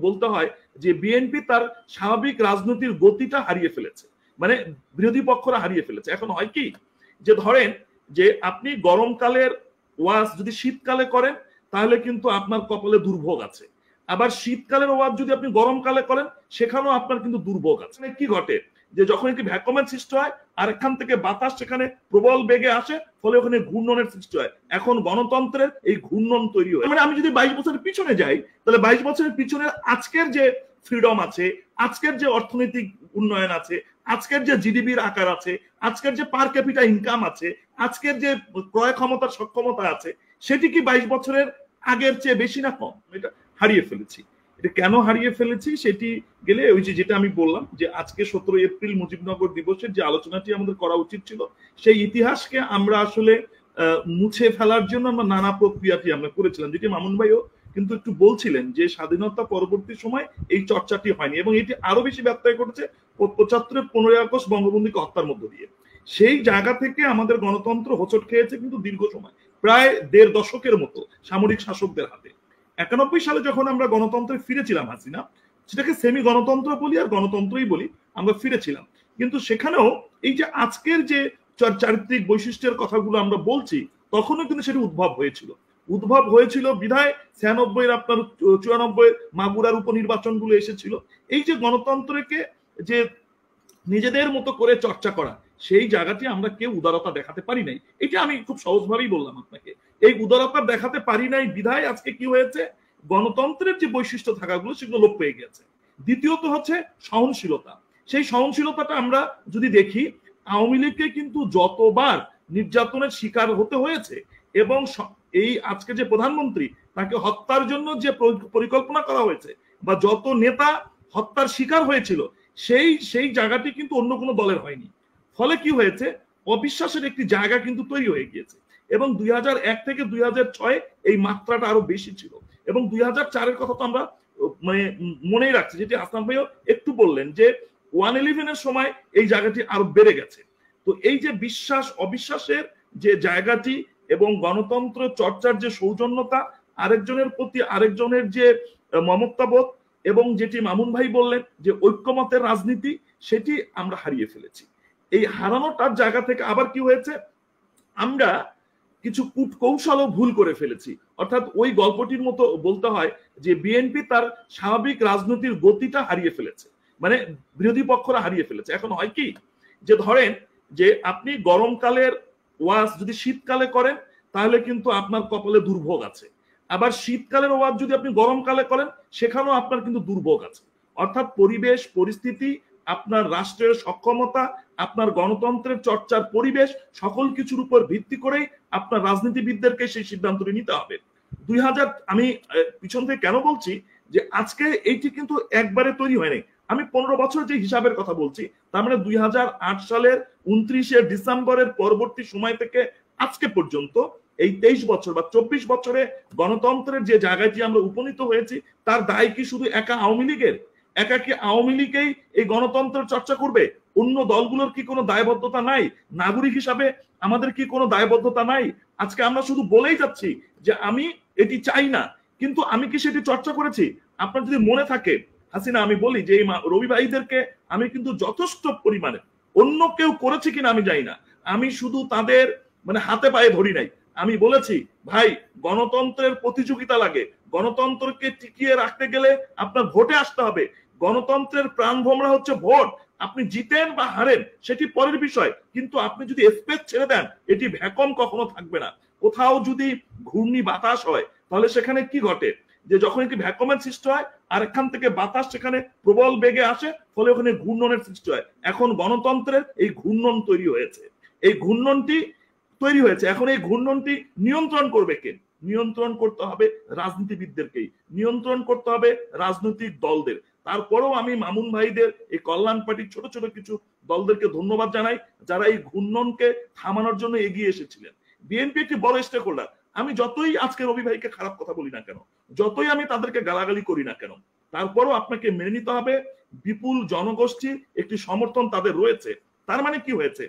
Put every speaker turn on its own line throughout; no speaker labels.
বলতে হয় যে বিএনপি তার স্বাভাবিক রাজনীতির গতিটা হারিয়ে ফেলেছে, মানে বিরোধী পক্ষরা হারিয়ে ফেলেছে। এখন হয় কি যে ধরেন যে আপনি গরমকালের ওয়াজ যদি শীতকালে করেন তাহলে কিন্তু আপনার কপালে দুর্ভোগ আছে, আবার শীতকালের ওয়াজ যদি আপনি গরমকালে করেন সেখানেও আপনার কিন্তু দুর্ভোগ আছে। কি ঘটে যে যখন একটি ভ্যাকুয়ামের সৃষ্টি হয় আর এখান থেকে বাতাস সেখানে প্রবল বেগে আসে, ফলে ওখানে ঘূর্ণনের সৃষ্টি হয়। এখন গণতন্ত্রের এই ঘূর্ণন তৈরি হয়। মানে আমি যদি 22 বছরের পিছনে যাই তাহলে 22 বছরের পিছনে আজকের যে ফ্রিডম আছে, আজকের যে অর্থনৈতিক উন্নয়ন আছে, আজকের যে জিডিপির আকার আছে, আজকের যে পার ক্যাপিটা ইনকাম আছে, আজকের যে ক্রয় ক্ষমতার সক্ষমতা আছে, সেটি কি 22 বছরের আগের চেয়ে বেশি না কম? এটা হারিয়ে ফেলেছি। এটা কেন হারিয়ে ফেলেছি সেটি গেলে ওই যে যেটা আমি বললাম যে আজকে 17 এপ্রিল মুজিবনগর দিবসের যে আলোচনাটি আমাদের করা উচিত ছিল, সেই ইতিহাসকে আমরা আসলে মুছে ফেলার জন্য আমরা নানা প্রক্রিয়াটি আমরা করেছিলাম, যেটি মামুন ভাইও কিন্তু একটু বলছিলেন যে স্বাধীনতা পরবর্তী সময় এই চর্চাটি হয়নি এবং এটি আরো বেশি ব্যত্যয় ঘটেছে 75 15 আগস্ট বঙ্গবন্ধুকে হত্যার মধ্য দিয়ে। সেই জায়গা থেকে আমাদের গণতন্ত্র হোঁচট খেয়েছে কিন্তু দীর্ঘ সময়, প্রায় 1.5 দশকের মতো সামরিক শাসকদের হাতে। 91 সালে যখন আমরা গণতন্ত্রে ফিরেছিলাম, হাসিনা সেটাকে সেমি গণতন্ত্র বলি আর গণতন্ত্রই বলি, আমরা ফিরেছিলাম। কিন্তু সেখানেও এই যে আজকের যে চারিত্রিক বৈশিষ্ট্যের কথাগুলো আমরা বলছি, তখনও কিন্তু সেটি উদ্ভব হয়েছিল বিধায় 96 আপনার 94 মাগুরার উপনির্বাচনগুলো এসেছিল। এই যে গণতন্ত্রকে যে নিজেদের মতো করে চর্চা করা, সেই জায়গাটি আমরা কেউ উদারতা দেখাতে পারি নাই। এটা আমি খুব সহজভাবেই বললাম আপনাকে, এই উদারতা দেখাতে পারি নাই বিধায় আজকে কি হয়েছে, গণতন্ত্রের যে বৈশিষ্ট্য থাকাগুলো সেগুলো লোপ পেয়ে গেছে। দ্বিতীয়ত হচ্ছে সহনশীলতা। সেই সহনশীলতাটা আমরা যদি দেখি, আওয়ামী লীগকে কিন্তু যতবার নির্যাতনের শিকার হতে হয়েছে এবং এই আজকে যে প্রধানমন্ত্রী তাকে হত্যার জন্য যে পরিকল্পনা করা হয়েছে বা যত নেতা হত্যার শিকার হয়েছিল, সেই জায়গাটি কিন্তু অন্য কোনো দলের হয়নি। ফলে কি হয়েছে, অবিশ্বাসের একটি জায়গা কিন্তু তৈরি হয়ে গিয়েছে এবং 2001 থেকে 2006 এই মাত্রাটা আরো বেশি ছিল এবং 2004-এর কথা তো আমরা মানে মনেই রাখছি, যেটি হাসান ভাইও একটু বললেন যে 111-এর সময় এই জায়গাটি আরো বেড়ে গেছে। তো এই যে বিশ্বাস অবিশ্বাসের যে জায়গাটি এবং গণতন্ত্র চর্চার যে সৌজন্যতা, আরেকজনের প্রতি আরেকজনের যে মমতাবোধ এবং যেটি মামুন ভাই বললেন যে ঐক্যমতের রাজনীতি, সেটি আমরা হারিয়ে ফেলেছি। এই হারানোটার জায়গা থেকে আবার কি হয়েছে, আমরা কিছু কূটকৌশলও ভুল করে ফেলেছি। অর্থাৎ ওই গল্পটির মতো বলতে হয় যে বিএনপি তার স্বাভাবিক রাজনীতির গতিটা হারিয়ে ফেলেছে, মানে বিরোধী পক্ষরা হারিয়ে ফেলেছে। এখন হয় কি যে ধরেন যে আপনি গরমকালের ওয়াজ যদি শীতকালে করেন তাহলে কিন্তু আপনার কপালে দুর্ভোগ আছে, আবার শীতকালের ওয়াজ যদি আপনি গরমকালে করেন সেখানেও আপনার কিন্তু দুর্ভোগ আছে। অর্থাৎ পরিবেশ পরিস্থিতি, আপনার রাষ্ট্রের সক্ষমতা, আপনার গণতন্ত্রের চর্চার পরিবেশ, সকল কিছুর উপর ভিত্তি করেই আপনার রাজনীতিবিদদেরকে সেই সিদ্ধান্তটি নিতে হবে। 2000 আমি পিছন থেকে কেন বলছি যে আজকে এইটি কিন্তু একবারে তৈরি হয়নি। আমি 15 বছর যে হিসাবের কথা বলছি, তার মানে 2008 সালের 29শে ডিসেম্বরের পরবর্তী সময় থেকে আজকে পর্যন্ত এই 23 বছর বা 24 বছরে গণতন্ত্রের যে জায়গাটি আমরা উপনীত হয়েছি, তার দায় কি শুধু একা আওয়ামী লীগের? একা কি আওয়ামী লীগেই এই গণতন্ত্রের চর্চা করবে? অন্য দলগুলোর কি কোনো দায়বদ্ধতা নাই? নাগরিক হিসাবে আমাদের কি কোনো দায়বদ্ধতা নাই? আজকে আমরা শুধু বলেই যাচ্ছি যে আমি এটি চাই না, কিন্তু আমি কি সেটি চর্চা করেছি? আপনার যদি মনে থাকে হাসিনা, আমি বলি যে এই রবি ভাইদেরকে আমি কিন্তু যথেষ্ট পরিমাণে, অন্য কেউ করেছে কিনা আমি জানি না, আমি শুধু তাদের মানে হাতে পায়ে ধরি নাই। আমি বলেছি ভাই, গণতন্ত্রের প্রতিযোগিতা লাগে, গণতন্ত্রকে টিকিয়ে রাখতে গেলে আপনার ভোটে আসতে হবে। গণতন্ত্রের প্রাণ ভোমরা হচ্ছে ভোট। আপনি জিতেন বা হারেন সেটি পরের বিষয়, কিন্তু আপনি যদি স্পেস ছেড়ে দেন, এটি ভ্যাকুয়াম কখনো থাকবে না। কোথাও যদি ঘূর্ণি বাতাস হয় তাহলে সেখানে কি ঘটে, যে যখন একটি ভ্যাকুয়ামের সৃষ্টি হয় আর এখান থেকে বাতাস সেখানে প্রবল বেগে আসে, ফলে ওখানে ঘূর্ণনের সৃষ্টি হয়। এখন গণতন্ত্রের এই ঘূর্ণন তৈরি হয়েছে, এই ঘূর্ণনটি তৈরি হয়েছে। এখন এই ঘূর্ণনটি নিয়ন্ত্রণ করবে কে? নিয়ন্ত্রণ করতে হবে রাজনীতিবিদদেরকেই, নিয়ন্ত্রণ করতে হবে রাজনৈতিক দলদের। তারপরেও আমি মামুন ভাইদের এই কল্যাণ পার্টির ছোট ছোট কিছু দলদেরকে ধন্যবাদ জানাই, যারা এই ঘূর্ণনকে থামানোর জন্য এগিয়ে এসেছিলেন। বিএনপি একটি বড় স্টেক হোল্ডার। আমি যতই আজকে রবি ভাইকে খারাপ কথা বলি না কেন, যতই আমি তাদেরকে গালাগালি করি না কেন, তারপরও আপনাকে মেনে নিতে হবে বিপুল জনগোষ্ঠী একটি সমর্থন তাদের রয়েছে। তার মানে কি হয়েছে,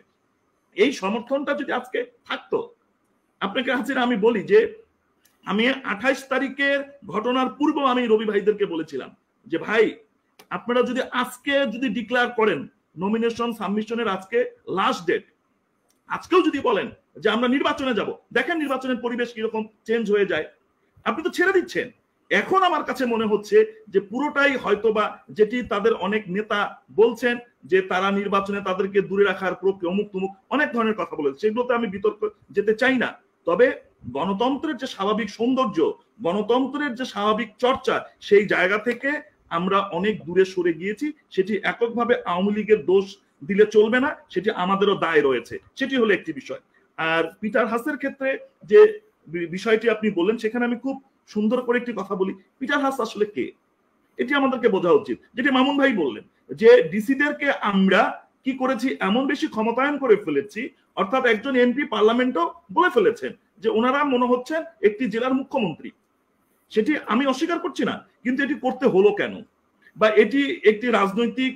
এই সমর্থনটা যদি আজকে থাকতো, আপনাকে হাসিনা আমি বলি যে আমি 28 তারিখের ঘটনার পূর্ব আমি রবি ভাইদেরকে বলেছিলাম যে ভাই আপনারা যদি আজকে যদি ডিক্লেয়ার করেন নমিনেশন সাবমিশনের আজকে লাস্ট ডেট, আজকেও যদি বলেন যে আমরা নির্বাচনে যাব, দেখেন নির্বাচনের পরিবেশ কিরকম চেঞ্জ হয়ে যায়, আপনি তো ছেড়ে দিচ্ছেন। এখন আমার কাছে মনে হচ্ছে যে পুরোটাই হয়তোবা যেটি তাদের অনেক নেতা বলছেন যে তারা নির্বাচনে তাদেরকে দূরে রাখার প্রক্রিয়া অমুক তুমুক অনেক ধরনের কথা বলেছে, সেগুলোতে আমি বিতর্ক যেতে চাই না। তবে গণতন্ত্রের যে স্বাভাবিক সৌন্দর্য, গণতন্ত্রের যে স্বাভাবিক চর্চা, সেই জায়গা থেকে আমরা অনেক দূরে সরে গিয়েছি। সেটি এককভাবে আওয়ামী লীগের দোষ দিলে চলবে না, সেটি আমাদেরও দায় রয়েছে। সেটি হলো একটি বিষয়। আর পিটার হাসের ক্ষেত্রে যে বিষয়টি আপনি বললেন, সেখানে আমি খুব সুন্দর করে একটি কথা বলি। পিটার হাস আসলে কে, এটি আমাদেরকে বোঝা উচিত। যেটি মামুন ভাই বললেন যে ডিসিদেরকে আমরা কি করেছি, এমন বেশি ক্ষমতায়ন করে ফেলেছি, অর্থাৎ একজন এমপি পার্লামেন্টও বলে ফেলেছেন যে ওনারা মনে হচ্ছেন একটি জেলার মুখ্যমন্ত্রী। সেটি আমি অস্বীকার করছি না, কিন্তু এটি করতে হলো কেন, বা এটি একটি রাজনৈতিক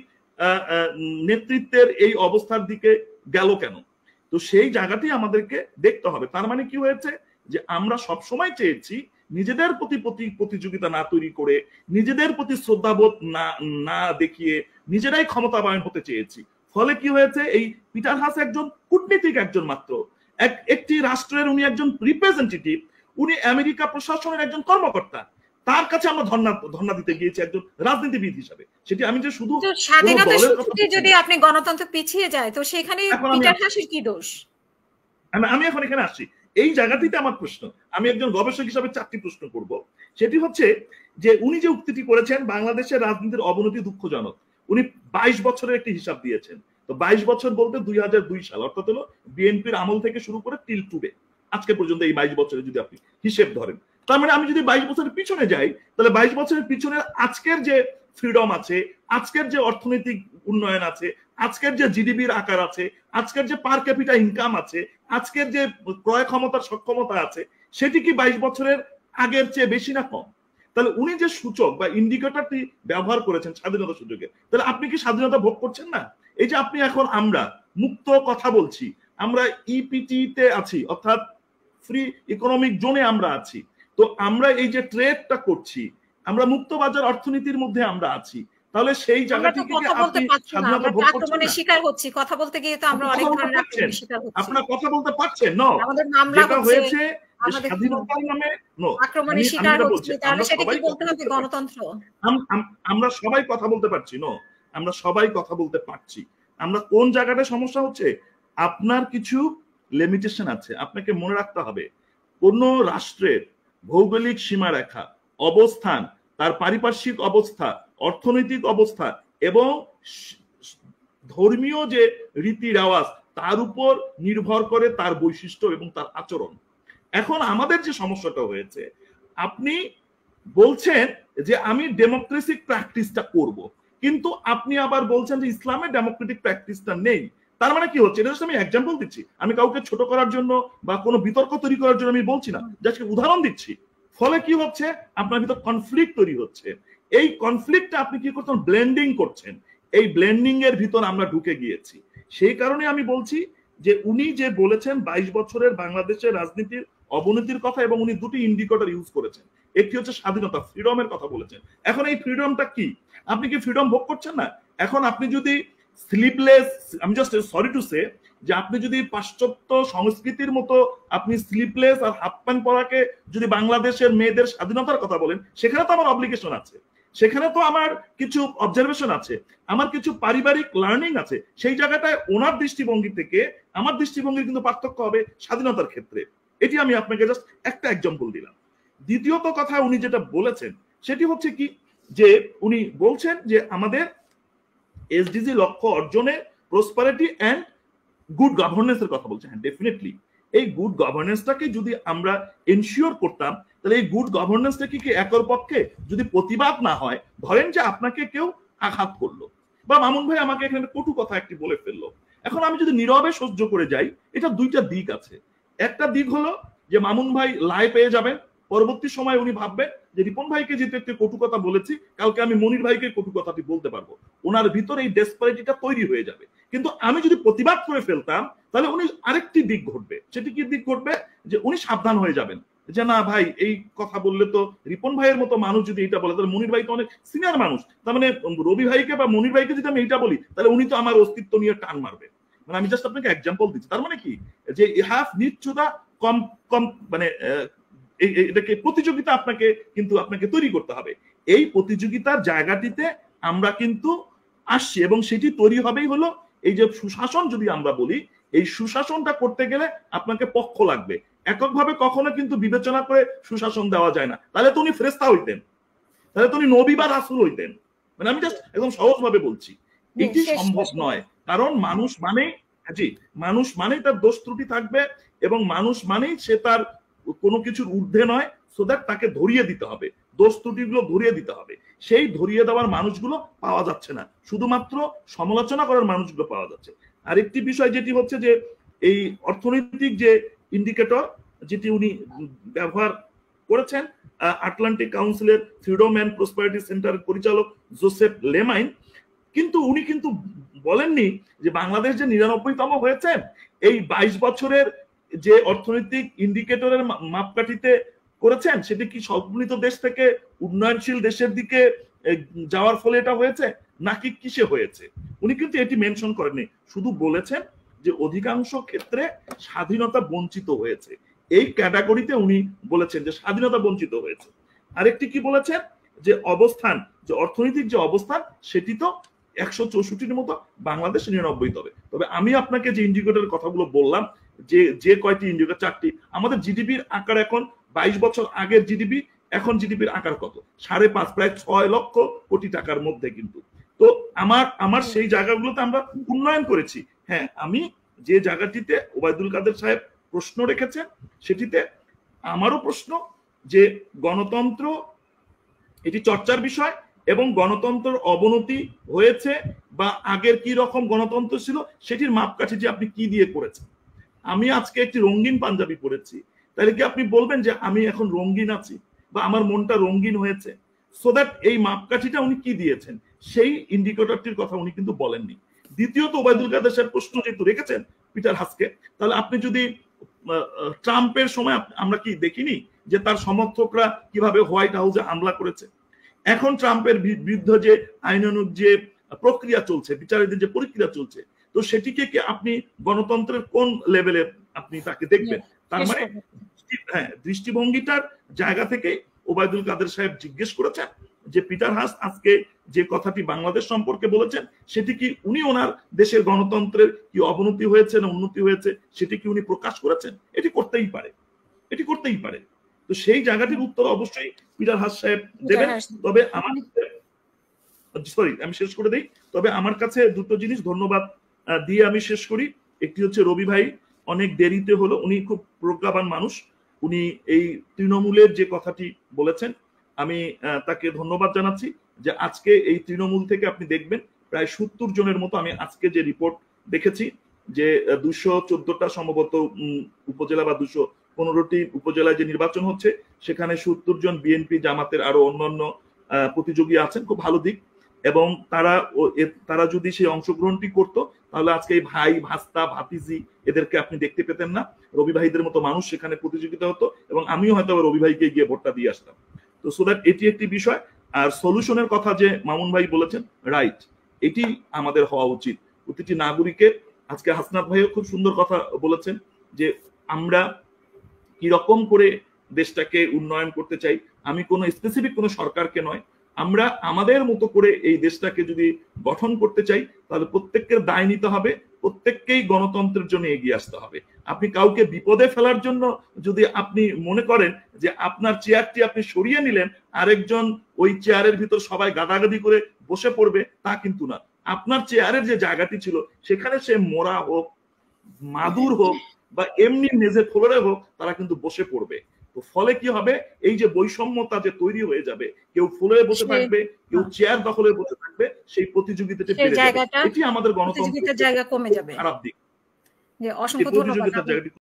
নেতৃত্বের এই অবস্থার দিকে গেল কেন? তো সেই জায়গাটি আমাদেরকে দেখতে হবে। তার মানে কি হয়েছে যে আমরা সব সময় চেয়েছি নিজেদের প্রতি প্রতিযোগিতা না তৈরি করে, নিজেদের প্রতি শ্রদ্ধাবোধ না দেখিয়ে নিজেরাই ক্ষমতাবান হতে চেয়েছি। ফলে কি হয়েছে, এই পিটার হাস একজন কূটনীতিক, একজন মাত্র একটি রাষ্ট্রের উনি একজন রিপ্রেজেন্টেটিভ, উনি আমেরিকা প্রশাসনের একজন কর্মকর্তা। তার কাছে আমরা ধর্ণা দিতে গিয়েছি একজন রাজনীতিবিদ হিসাবে। সেটি আমি যে শুধু
স্বাধীনতা সূত্রে যদি আপনি গণতন্ত্র পিছিয়ে যায়, তো সেখানে পিটার হাসের কি দোষ?
আমি এখন এখানে আসছি, এই জায়গাটিতে আমার প্রশ্ন। আমি একজন গবেষক হিসাবে 4টি প্রশ্ন করব। সেটি হচ্ছে যে উনি যে উক্তিটি করেছেন বাংলাদেশের রাজনীতির অবনতি দুঃখজনক, উনি 22 বছরের একটি হিসাব দিয়েছেন। তো 22 বছর বলতে 2002 সাল, অর্থাৎ হলো বিএনপির আমল থেকে শুরু করে টিল টুডে, আজকে পর্যন্ত এই 22 বছরে যদি আপনি হিসেব ধরেন, তার মানে আমি যদি 22 বছরের পিছনে যাই, তাহলে 22 বছরের পিছনে আজকের যে ফ্রিডম আছে, আজকের যে অর্থনৈতিক উন্নয়ন আছে, আজকের যে জিডিপির আকার আছে, আজকের যে পার ক্যাপিটা ইনকাম আছে, আজকের যে ক্রয় ক্ষমতার সক্ষমতা আছে, সেটি কি 22 বছরের আগের চেয়ে বেশি না কম? তাহলে উনি যে সূচক বা ইন্ডিকেটরটি ব্যবহার করেছেন স্বাধীনতা সূচকে, তাহলে আপনি কি স্বাধীনতা ভোগ করছেন না? এই যে আপনি এখন আমরা মুক্ত কথা বলছি, আমরা ইপিটি তে আছি, অর্থাৎ ফ্রি ইকোনমিক জোনে আমরা আছি, তো আমরা এই যে ট্রেডটা করছি, আমরা মুক্ত বাজার অর্থনীতির মধ্যে আমরা আছি, তাহলে সেই জায়গাটিকে আপনি স্বাধীনতা ভোগ করছেন না।
শিকার হচ্ছি, কথা বলতে গিয়ে তো আমরা অনেক ধরনের আক্রমণের শিকার হচ্ছি।
আপনারা কথা বলতে পারছেন না, আমাদের মামলা হয়েছে স্বাধীনতার নামে
আক্রমণের শিকার হচ্ছি, তাহলে সেটা কি বলতে হবে গণতন্ত্র?
আমরা সবাই কথা বলতে পারছি না, আমরা সবাই কথা বলতে পারছি। আমরা কোন জায়গাটা সমস্যা হচ্ছে, আপনার কিছু লিমিটেশন আছে। আপনাকে মনে রাখতে হবে কোন রাষ্ট্রের ভৌগোলিক সীমারেখা, অবস্থান, তার পারিপার্শ্বিক অবস্থা, অর্থনৈতিক অবস্থা এবং ধর্মীয় যে রীতি রেওয়াজ, তার উপর নির্ভর করে তার বৈশিষ্ট্য এবং তার আচরণ। এখন আমাদের যে সমস্যাটা হয়েছে, আপনি বলছেন যে আমি ডেমোক্রেসিক প্র্যাকটিসটা করব, কিন্তু আপনি আবার বলছেন যে ইসলামের ডেমোক্রেটিক প্র্যাকটিসটা নেই। তার মানে কি হচ্ছে, এটা আমি এক্সাম্পল দিচ্ছি, আমি কাউকে ছোট করার জন্য বা কোনো বিতর্ক তৈরি করার জন্য আমি বলছি না, জাস্ট উদাহরণ দিচ্ছি। ফলে কি হচ্ছে, আপনার ভিতর কনফ্লিক্ট তৈরি হচ্ছে। এই কনফ্লিক্টটা আপনি কি করছেন, ব্লেন্ডিং করছেন। এই ব্লেন্ডিং এর ভিতর আমরা ঢুকে গিয়েছি। সেই কারণে আমি বলছি যে উনি যে বলেছেন 22 বছরের বাংলাদেশের রাজনীতির অবনতির কথা, এবং উনি দুটি ইন্ডিকেটর ইউজ করেছেন। একটি হচ্ছে স্বাধীনতা, ফ্রিডমের কথা বলেছেন। এখন এই ফ্রিডমটা কি, আপনি কি ফ্রিডম ভোগ করছেন না? এখন আপনি যদি স্লিপলেস, আমি জাস্ট সরি টু সে, যে আপনি যদি পাশ্চাত্য সংস্কৃতির মতো আপনি স্লিপলেস আর হাফ প্যান্ট পরাকে যদি বাংলাদেশের মেয়েদের স্বাধীনতার কথা বলেন, সেখানে তো আমার অব্লিগেশন আছে, সেখানে তো আমার কিছু অবজারভেশন আছে, আমার কিছু পারিবারিক লার্নিং আছে। সেই জায়গাটায় ওনার দৃষ্টিভঙ্গি থেকে আমার দৃষ্টিভঙ্গির কিন্তু পার্থক্য হবে স্বাধীনতার ক্ষেত্রে। এটি আমি আপনাকে জাস্ট একটা এক্সাম্পল দিলাম। দ্বিতীয়ত কথা উনি যেটা বলেছেন সেটি হচ্ছে কি, যে উনি বলছেন যে আমাদের এসডিজি লক্ষ্য অর্জনে প্রসপারিটি এন্ড গুড গভর্নেন্সের কথা বলছেন। হ্যাঁ, ডেফিনেটলি এই গুড গভর্নেন্সটাকে যদি আমরা এনশিওর করতাম, তাহলে এই গুড গভর্নেন্সটা কি একের পক্ষে যদি প্রতিবাদ না হয়, ধরেন যে আপনাকে কেউ আঘাত করলো বা মামুন ভাই আমাকে এখানে কটু কথা একটি বলে ফেললো, এখন আমি যদি নীরবে সহ্য করে যাই, এটা দুইটা দিক আছে। একটা দিক হলো যে মামুন ভাই লাই পেয়ে যাবেন, পরবর্তী সময় উনি ভাববেন যে রিপন ভাইকে যেহেতু একটি কটু কথা বলেছি, কালকে আমি মনির ভাইকে কটু কথাটি বলতে পারবো, ওনার ভিতরে এই ডেসপারিটিটা তৈরি হয়ে যাবে। কিন্তু আমি যদি প্রতিবাদ করে ফেলতাম, তাহলে উনি আরেকটি দিক ঘটবে। সেটি কি দিক ঘটবে, যে উনি সাবধান হয়ে যাবেন, যে না ভাই এই কথা বললে তো রিপন ভাইয়ের মতো মানুষ যদি এটা বলে তাহলে মনির ভাই তো অনেক সিনিয়র মানুষ, তার মানে রবি ভাইকে বা মনির ভাইকে যদি আমি এটা বলি তাহলে উনি তো আমার অস্তিত্ব নিয়ে টান মারবে। মানে আমি জাস্ট আপনাকে এক্সাম্পল দিচ্ছি। তার মানে কি যে ইউ হ্যাভ নিড টু দা কম কম মানে এটাকে প্রতিযোগিতা আপনাকে তৈরি করতে হবে। এই প্রতিযোগিতার জায়গাটিতে আমরা কিন্তু আসছি এবং সেটি তৈরি হবেই হলো এই যে সুশাসন। যদি আমরা বলি এই সুশাসনটা করতে গেলে আপনাকে পক্ষ লাগবে, এককভাবে কখনো কিন্তু বিবেচনা করে সুশাসন দেওয়া যায় না, তাহলে তো উনি ফেরেশতা হইতেন, তাহলে তো উনি নবী বা রাসূল হইতেন। মানে আমি জাস্ট একদম সহজভাবে বলছি এটি সম্ভব নয়, কারণ মানুষ মানেই তার দোষ ত্রুটি থাকবে এবং মানুষ মানেই সে তার কোনো কিছুর ঊর্ধ্বে নয়, সো দ্যাট তাকে ধরিয়ে দিতে হবে, দোষ ত্রুটিগুলো ধরিয়ে দিতে হবে। সেই ধরিয়ে দেওয়ার মানুষগুলো পাওয়া যাচ্ছে না, শুধুমাত্র সমালোচনা করার মানুষগুলো পাওয়া যাচ্ছে। আরেকটি বিষয় যেটি হচ্ছে যে এই অর্থনৈতিক যে ইন্ডিকেটর যেটি উনি ব্যবহার করেছেন, আটলান্টিক কাউন্সিলের ফ্রিডম অ্যান্ড প্রসপারিটি সেন্টারের পরিচালক জোসেফ লেমাইন, কিন্তু উনি কিন্তু বলেননি যে বাংলাদেশ যে 99তম হয়েছে এই 22 বছরের যে অর্থনৈতিক ইন্ডিকেটরের মাপকাঠিতে করেছেন সেটি কি সম্মিলিত দেশ থেকে উন্নয়নশীল দেশের দিকে যাওয়ার ফলে এটা হয়েছে নাকি কিসে হয়েছে। উনি কিন্তু এটি মেনশন করেননি, শুধু বলেছেন যে অধিকাংশ ক্ষেত্রে স্বাধীনতা বঞ্চিত হয়েছে। এই ক্যাটাগরিতে উনি বলেছেন যে স্বাধীনতা বঞ্চিত হয়েছে। আরেকটি কি বলেছেন যে অবস্থান, যে অর্থনৈতিক যে অবস্থান সেটি তো 164-র মতো, বাংলাদেশ 99 তবে আমি আপনাকে যে ইন্ডিকেটরের কথাগুলো বললাম, যে কয়টি ইন্ডিকেটর, 4টি, আমাদের জিডিপির আকার এখন 22 বছর আগের জিডিপি, এখন জিডিপির আকার কত? 5.5 প্রায় 6 লক্ষ কোটি টাকার মধ্যে। কিন্তু তো আমার সেই জায়গাগুলোতে আমরা উন্নয়ন করেছি। হ্যাঁ, আমি যে জায়গাটিতে ওবায়দুল কাদের সাহেব প্রশ্ন রেখেছেন সেটিতে আমারও প্রশ্ন যে গণতন্ত্র এটি চর্চার বিষয় এবং গণতন্ত্রের অবনতি হয়েছে বা আগের কি রকম গণতন্ত্র ছিল সেটির মাপকাঠি যে আপনি কি দিয়ে করেছেন। আমি আজকে একটি রঙিন পাঞ্জাবি পরেছি, তাহলে কি আপনি বলবেন যে আমি এখন রঙিন আছি বা আমার মনটা রঙিন হয়েছে? সো দ্যাট এই মাপকাঠিটা উনি কি দিয়েছেন সেই ইন্ডিকেটরটির কথা উনি কিন্তু বলেননি। দ্বিতীয়ত ওবায়দুল কাদের সাহেব প্রশ্ন যেহেতু রেখেছেন পিটার হাসকে, তাহলে আপনি যদি ট্রাম্পের সময় আমরা কি দেখিনি যে তার সমর্থকরা কিভাবে হোয়াইট হাউসে হামলা করেছে? এখন ট্রাম্পের বিরুদ্ধে যে আইনানুগ যে প্রক্রিয়া চলছে, বিচারকদের যে প্রক্রিয়া চলছে, তো সেটিকে কি আপনি গণতন্ত্রের কোন লেভেলে আপনি তাকে দেখবেন? তার মানে হ্যাঁ, দৃষ্টিভঙ্গিটার জায়গা থেকে ওবায়দুল কাদের সাহেব জিজ্ঞেস করেছেন যে পিটার হাস আজকে যে কথাটি বাংলাদেশ সম্পর্কে বলেছেন সেটি কি উনি ওনার দেশের গণতন্ত্রের কি অবনতি হয়েছে না উন্নতি হয়েছে সেটি কি উনি প্রকাশ করেছেন? এটি করতেই পারে। তো সেই জায়গাটির উত্তর অবশ্যই পিটার হাস সাহেব দেবেন। তবে আমি শেষ করে দেই। তবে আমার কাছে দুটো জিনিস ধন্যবাদ দিয়ে আমি শেষ করি। একটি হচ্ছে রবি ভাই অনেক দেরিতে হলো, উনি খুব প্রজ্ঞাবান মানুষ, উনি এই তৃণমূলের যে কথাটি বলেছেন আমি তাকে ধন্যবাদ জানাচ্ছি যে আজকে এই তৃণমূল থেকে আপনি দেখবেন প্রায় 70 জনের মতো, আমি আজকে যে রিপোর্ট দেখেছি যে 214টা সম্ভবত উপজেলা বা 215টি উপজেলায় যে নির্বাচন হচ্ছে সেখানে 70 জন বিএনপি জামাতের আরো অন্যান্য প্রতিযোগী আছেন, খুব ভালো দিক। এবং তারা যদি সেই অংশগ্রহণটি করতো তাহলে আজকে এই ভাই ভাস্তা ভাতিজি এদেরকে আপনি দেখতে পেতেন না, রবি ভাইদের মতো মানুষ সেখানে প্রতিযোগিতা হতো এবং আমিও হয়তো রবি ভাইকে গিয়ে ভোটটা দিয়ে আসতাম। তো সো দ্যাট এটি একটি বিষয়। আর সলিউশনের কথা যে মামুন ভাই বলেছেন, রাইট, এটি আমাদের হওয়া উচিত প্রতিটি নাগরিকের। আজকে হাসনাত ভাইও খুব সুন্দর কথা বলেছেন যে আমরা কি রকম করে দেশটাকে উন্নয়ন করতে চাই। আমি কোনো স্পেসিফিক কোনো সরকারকে নয়, আমরা আমাদের মতো করে এই দেশটাকে যদি গঠন করতে চাই তাহলে প্রত্যেকের দায় নিতে হবে, প্রত্যেককেই গণতন্ত্রের জন্য এগিয়ে আসতে হবে। আপনি কাউকে বিপদে ফেলার জন্য যদি আপনি মনে করেন যে আপনার চেয়ারটি আপনি সরিয়ে নিলেন, আরেকজন ওই চেয়ারের ভিতর সবাই গাদাগাদি করে বসে পড়বে, তা কিন্তু না। আপনার চেয়ারের যে জায়গাটি ছিল সেখানে সে মোরা হোক, মাদুর হোক বা এমনি মেজে ফ্লোরে হোক, তারা কিন্তু বসে পড়বে। তো ফলে কি হবে, এই যে বৈষম্যতা যে তৈরি হয়ে যাবে, কেউ ফ্লোরে বসে থাকবে, কেউ চেয়ার দখলে বসে থাকবে, সেই প্রতিযোগিতাটা বেড়ে যাবে। এটি আমাদের গণতন্ত্রের জায়গা কমে যাবে, খারাপ দিক।
অসংখ্য ধন্যবাদ।